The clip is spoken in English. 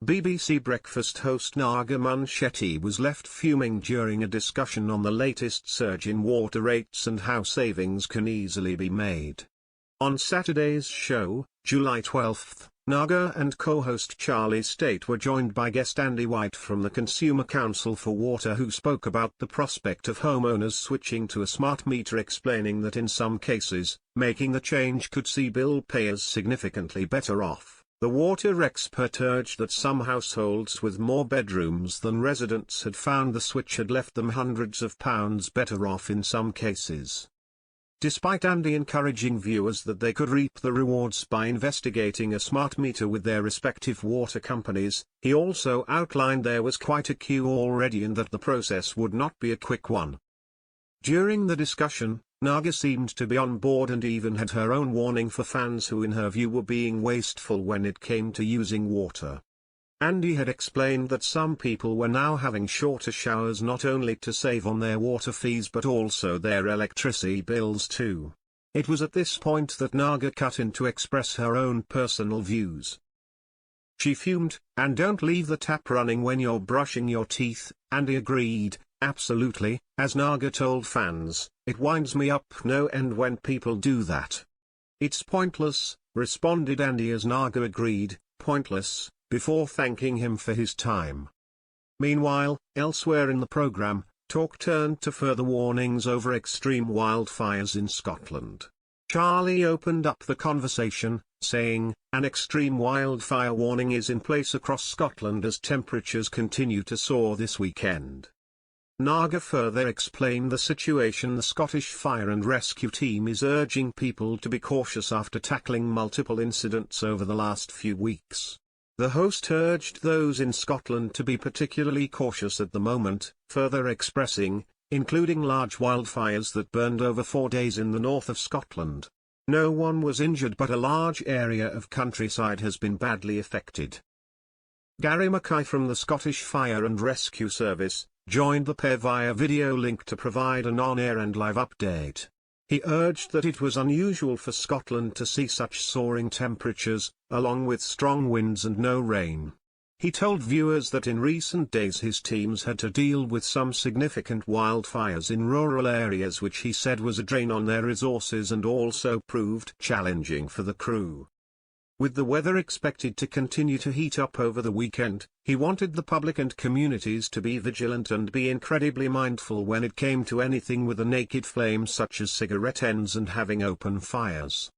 BBC Breakfast host Naga Munchetty was left fuming during a discussion on the latest surge in water rates and how savings can easily be made. On Saturday's show, July 12, Naga and co-host Charlie State were joined by guest Andy White from the Consumer Council for Water, who spoke about the prospect of homeowners switching to a smart meter, explaining that in some cases, making the change could see bill payers significantly better off. The water expert urged that some households with more bedrooms than residents had found the switch had left them hundreds of pounds better off in some cases. Despite Andy encouraging viewers that they could reap the rewards by investigating a smart meter with their respective water companies, he also outlined there was quite a queue already and that the process would not be a quick one. During the discussion, Naga seemed to be on board and even had her own warning for fans who in her view were being wasteful when it came to using water. Andy had explained that some people were now having shorter showers not only to save on their water fees but also their electricity bills too. It was at this point that Naga cut in to express her own personal views. She fumed, "And don't leave the tap running when you're brushing your teeth," Andy agreed. "Absolutely," as Naga told fans, "it winds me up no end when people do that." "It's pointless," responded Andy as Naga agreed, "pointless," before thanking him for his time. Meanwhile, elsewhere in the programme, talk turned to further warnings over extreme wildfires in Scotland. Charlie opened up the conversation, saying, "An extreme wildfire warning is in place across Scotland as temperatures continue to soar this weekend." Naga further explained the situation. The Scottish Fire and Rescue Team is urging people to be cautious after tackling multiple incidents over the last few weeks. The host urged those in Scotland to be particularly cautious at the moment, further expressing, including large wildfires that burned over 4 days in the north of Scotland. No one was injured but a large area of countryside has been badly affected. Gary Mackay from the Scottish Fire and Rescue Service joined the pair via video link to provide an on-air and live update. He urged that it was unusual for Scotland to see such soaring temperatures, along with strong winds and no rain. He told viewers that in recent days his teams had to deal with some significant wildfires in rural areas, which he said was a drain on their resources and also proved challenging for the crew. With the weather expected to continue to heat up over the weekend, he wanted the public and communities to be vigilant and be incredibly mindful when it came to anything with a naked flame such as cigarette ends and having open fires.